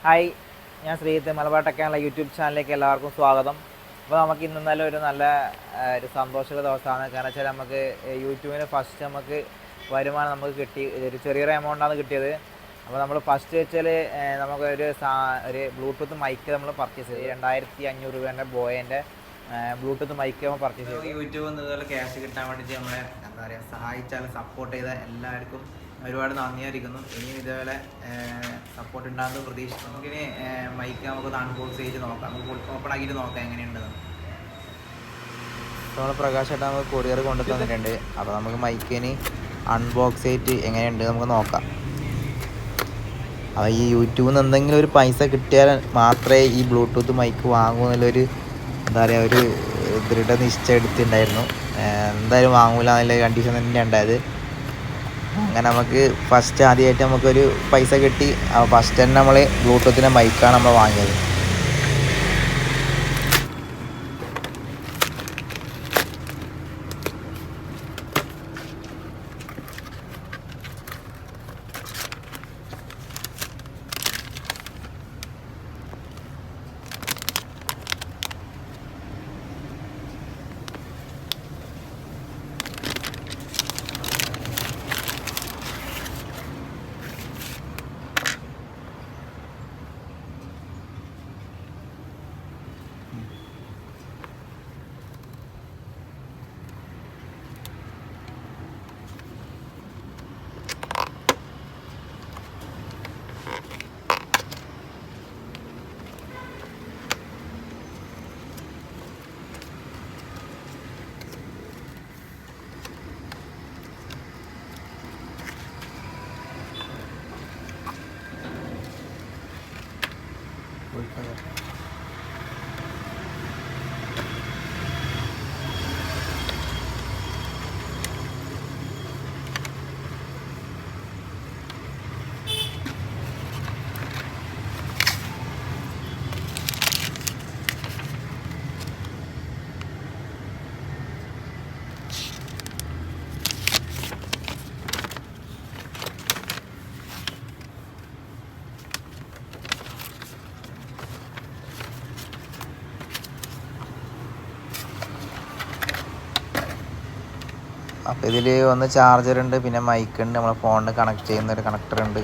Hi, ഞാൻ Sreejith. Malabar ടെക്കാനുള്ള YouTube ചാനലിലേക്ക് എല്ലാവർക്കും സ്വാഗതം. അപ്പോൾ നമുക്ക് ഇന്നലെ ഒരു നല്ല ഒരു സന്തോഷമുള്ള ദിവസമാണ്. കാരണം വെച്ചാൽ നമുക്ക് യൂട്യൂബിന് ഫസ്റ്റ് നമുക്ക് വരുമാനം നമുക്ക് കിട്ടി. ഒരു ചെറിയൊരു എമൗണ്ടാണ് കിട്ടിയത്. അപ്പോൾ നമ്മൾ ഫസ്റ്റ് വെച്ചാൽ നമുക്കൊരു ഒരു ബ്ലൂടൂത്ത് മൈക്ക് നമ്മൾ പർച്ചേസ് ചെയ്തു. 2500 രൂപേൻ്റെ ബോയേൻ്റെ ബ്ലൂടൂത്ത് മൈക്ക് നമ്മൾ പർച്ചേസ് ചെയ്തു. യൂട്യൂബിൽ നിന്ന് ഇതുപോലെ ക്യാഷ് കിട്ടാൻ വേണ്ടിയിട്ട് നമ്മളെ എന്താ പറയുക സഹായിച്ചാൽ സപ്പോർട്ട് ചെയ്ത എല്ലാവർക്കും ഒരുപാട് നന്ദിയായിരിക്കുന്നു. ഇനിയും ഇതേപോലെ സപ്പോർട്ട് ഉണ്ടാകുന്നത് പ്രതീക്ഷിക്കുന്നു. നമുക്കിനി മൈക്ക് നമുക്കൊന്ന് അൺബോക്സ് ചെയ്ത് നോക്കാം. നമുക്ക് ഓപ്പൺ ആക്കിയിട്ട് നോക്കാം എങ്ങനെയുണ്ടെന്ന്. നമ്മൾ പ്രകാശായിട്ട് നമുക്ക് കൊറിയർ കൊണ്ടു തന്നിട്ടുണ്ട്. അപ്പോൾ നമുക്ക് മൈക്കിന് അൺബോക്സ് ചെയ്തിട്ട് എങ്ങനെയുണ്ട് നമുക്ക് നോക്കാം. അപ്പോൾ ഈ യൂട്യൂബിൽ നിന്ന് എന്തെങ്കിലും ഒരു പൈസ കിട്ടിയാൽ മാത്രമേ ഈ ബ്ലൂടൂത്ത് മൈക്ക് വാങ്ങൂ എന്നുള്ളൊരു എന്താ പറയുക ഒരു ദൃഢനിശ്ചയം എടുത്തിട്ടുണ്ടായിരുന്നു. എന്തായാലും വാങ്ങൂല എന്നുള്ള കണ്ടീഷൻ തന്നെ ഉണ്ടായത്. അങ്ങനെ നമുക്ക് ഫസ്റ്റ് ആദ്യമായിട്ട് നമുക്കൊരു പൈസ കിട്ടി. ഫസ്റ്റ് തന്നെ നമ്മൾ ബ്ലൂടൂത്തിൻ്റെ മൈക്കാണ് നമ്മൾ വാങ്ങിയത്. അപ്പോൾ ഇതിൽ ഒന്ന് ചാർജർ ഉണ്ട്, പിന്നെ മൈക്ക് ഉണ്ട്, നമ്മളെ ഫോണിന് കണക്ട് ചെയ്യുന്ന ഒരു കണക്ടർ ഉണ്ട്.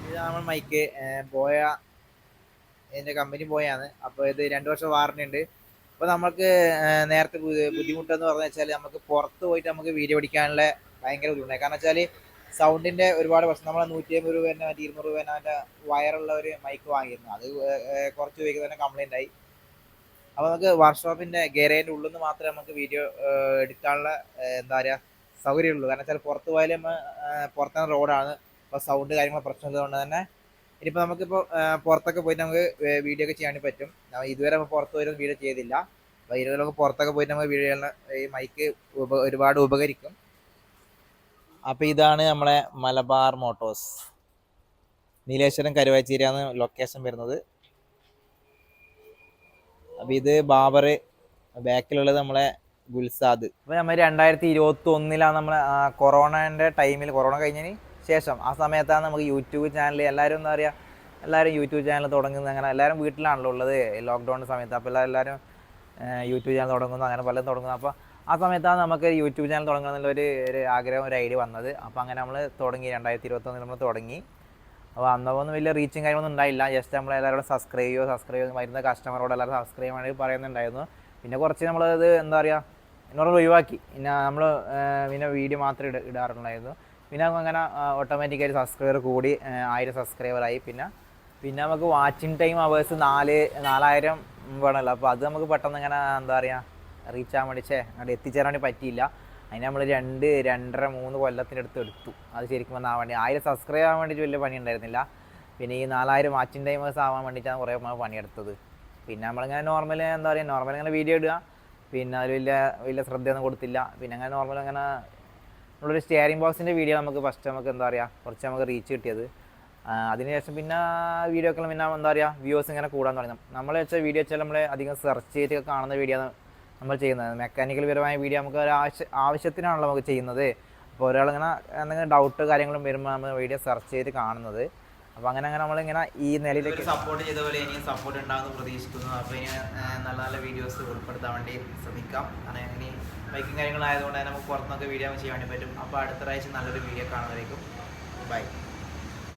ഇതാണ് നമ്മൾ മൈക്ക് ബോയ, ഇതിൻ്റെ കമ്പനി ബോയാണ്. അപ്പോൾ ഇത് 2 വർഷം വാറണ്ടി ഉണ്ട്. അപ്പോൾ നമുക്ക് നേരത്തെ ബുദ്ധിമുട്ടെന്ന് പറഞ്ഞു വെച്ചാൽ നമുക്ക് പുറത്ത് പോയിട്ട് നമുക്ക് വീഡിയോ പിടിക്കാനുള്ള ഭയങ്കര ബുദ്ധിമുട്ടായി. കാരണം വെച്ചാൽ സൗണ്ടിൻ്റെ ഒരുപാട് പ്രശ്നം. നമ്മൾ 150 രൂപ തന്നെ 200 രൂപ തന്നെ അതിൻ്റെ വയറുള്ള ഒരു മൈക്ക് വാങ്ങിയിരുന്നു. അത് കുറച്ച് ഉപയോഗിക്കുന്ന തന്നെ കംപ്ലൈൻ്റ് ആയി. അപ്പോൾ നമുക്ക് വർക്ക്ഷോപ്പിൻ്റെ ഗരേൻ്റെ ഉള്ളിൽ നിന്ന് മാത്രമേ നമുക്ക് വീഡിയോ എടുക്കാനുള്ള എന്താ പറയുക സൗകര്യമുള്ളൂ. കാരണം വെച്ചാൽ പുറത്ത് പോയാലും പുറത്തുനിന്ന് റോഡാണ്. അപ്പോൾ സൗണ്ട് കാര്യങ്ങൾ പ്രശ്നമുള്ളതുകൊണ്ട് തന്നെ ഇനിയിപ്പോൾ നമുക്കിപ്പോൾ പുറത്തൊക്കെ പോയിട്ട് നമുക്ക് വീഡിയോ ഒക്കെ ചെയ്യാൻ പറ്റും. ഇതുവരെ നമ്മൾ പുറത്ത് പോയി വീഡിയോ ചെയ്തില്ല. അപ്പോൾ ഇതുവരെ നമുക്ക് പുറത്തൊക്കെ പോയിട്ട് നമുക്ക് വീഡിയോ ഈ മൈക്ക് ഒരുപാട് ഉപകരിക്കും. അപ്പോൾ ഇതാണ് നമ്മളെ മലബാർ മോട്ടോഴ്സ്, നീലേശ്വരം കരുവാച്ചേരിയാണ് ലൊക്കേഷൻ വരുന്നത്. അപ്പോൾ ഇത് ബാബർ, ബാക്കിലുള്ളത് നമ്മളെ ഗുൽസാദ്. അപ്പോൾ നമ്മൾ 2021 നമ്മളെ കൊറോണൻ്റെ ടൈമിൽ, കൊറോണ കഴിഞ്ഞതിന് ശേഷം ആ സമയത്താണ് നമുക്ക് യൂട്യൂബ് ചാനൽ എല്ലാവരും എന്താ പറയുക എല്ലാവരും യൂട്യൂബ് ചാനൽ തുടങ്ങുന്നത്. അങ്ങനെ എല്ലാവരും വീട്ടിലാണല്ലോ ഉള്ളത് ലോക്ക്ഡൗൺ സമയത്ത്. അപ്പോൾ എല്ലാവരും യൂട്യൂബ് ചാനൽ തുടങ്ങുന്നു, അങ്ങനെ പലതും തുടങ്ങുന്നു. അപ്പോൾ ആ സമയത്താണ് നമുക്ക് യൂട്യൂബ് ചാനൽ തുടങ്ങുക എന്നുള്ളൊരു ആഗ്രഹം, ഒരു ഐഡിയ വന്നത്. അപ്പോൾ അങ്ങനെ നമ്മൾ തുടങ്ങി 2021 നമ്മൾ തുടങ്ങി. അപ്പോൾ അന്നൊന്നും വലിയ റീച്ചും കാര്യങ്ങളൊന്നും ഉണ്ടായില്ല. ജസ്റ്റ് നമ്മൾ എല്ലാവരോടും സബ്സ്ക്രൈബ് ചെയ്യുക, വരുന്ന കസ്റ്റമറോട് എല്ലാവരും സബ്സ്ക്രൈബ് ചെയ്യാൻ വേണ്ടി പറയുന്നുണ്ടായിരുന്നു. പിന്നെ കുറച്ച് നമ്മളത് എന്താ പറയുക എന്നോട് ഒഴിവാക്കി. പിന്നെ നമ്മൾ പിന്നെ വീഡിയോ മാത്രമേ ഇടാറുണ്ടായിരുന്നു. പിന്നെ അങ്ങനെ ഓട്ടോമാറ്റിക്കായിട്ട് സബ്സ്ക്രൈബർ കൂടി 1000 സബ്സ്ക്രൈബറായി. പിന്നെ നമുക്ക് വാച്ചിങ് ടൈം അവേഴ്സ് 4000 വേണമല്ലോ. അപ്പോൾ അത് നമുക്ക് പെട്ടെന്ന് ഇങ്ങനെ എന്താ പറയുക റീച്ച് ആകാൻ വേണ്ടി അങ്ങോട്ട് എത്തിച്ചേരാൻ വേണ്ടി പറ്റിയില്ല. അതിന് നമ്മൾ 2-2.5-3 കൊല്ലത്തിൻ്റെ അടുത്ത് എടുത്തു. അത് ശരിക്കും വന്നാൽ വേണ്ടി 1000 സബ്സ്ക്രൈബ് ആവാൻ വേണ്ടിയിട്ട് വലിയ പണി ഉണ്ടായിരുന്നില്ല. പിന്നെ ഈ 4000 വാച്ചിങ് ടൈമേഴ്സ് ആവാൻ വേണ്ടിയിട്ടാണ് കുറേ പണിയെടുത്തത്. പിന്നെ നമ്മളിങ്ങനെ നോർമൽ എന്താ പറയുക നോർമൽ ഇങ്ങനെ വീഡിയോ ഇടുക, പിന്നെ അതിൽ വലിയ ശ്രദ്ധയൊന്നും കൊടുത്തില്ല. പിന്നെ അങ്ങനെ നോർമൽ അങ്ങനെ നമ്മളൊരു സ്റ്റിയറിംഗ് ബോക്സിൻ്റെ വീഡിയോ നമുക്ക് ഫസ്റ്റ് നമുക്ക് എന്താ പറയുക കുറച്ച് നമുക്ക് റീച്ച് കിട്ടിയത്. അതിനുശേഷം പിന്നെ വീഡിയോ ഒക്കെ പിന്നെ എന്താ പറയുക വ്യൂവേഴ്സ് ഇങ്ങനെ കൂടാൻ തുടങ്ങി. നമ്മൾ വെച്ച വീഡിയോ വെച്ചാൽ നമ്മൾ അധികം സെർച്ച് ചെയ്തൊക്കെ കാണുന്ന വീഡിയോ നമ്മൾ ചെയ്യുന്നത്. മെക്കാനിക്കൽ പരമായ വീഡിയോ നമുക്ക് ഒരു ആവശ്യത്തിനാണല്ലോ നമുക്ക് ചെയ്യുന്നത്. അപ്പോൾ ഒരാളിങ്ങനെ എന്തെങ്കിലും ഡൗട്ട് കാര്യങ്ങളും വരുമ്പോൾ നമ്മൾ വീഡിയോ സെർച്ച് ചെയ്ത് കാണുന്നത്. അപ്പോൾ അങ്ങനെ നമ്മളിങ്ങനെ ഈ നിലയിലേക്ക് സപ്പോർട്ട് ചെയ്ത പോലെ ഇനിയും സപ്പോർട്ട് ഉണ്ടാകുമെന്ന് പ്രതീക്ഷിക്കുന്നു. അപ്പോൾ ഇനി നല്ല നല്ല വീഡിയോസ് ഉൾപ്പെടുത്താൻ വേണ്ടി ശ്രമിക്കാം. അങ്ങനെ ഇനി ബൈക്കും കാര്യങ്ങളായതുകൊണ്ട് തന്നെ നമുക്ക് പുറത്തുനിന്നൊക്കെ വീഡിയോ ചെയ്യാൻ വേണ്ടി പറ്റും. അപ്പോൾ അടുത്ത പ്രാവശ്യം നല്ലൊരു വീഡിയോ കാണുന്നതായിരിക്കും. ബൈ.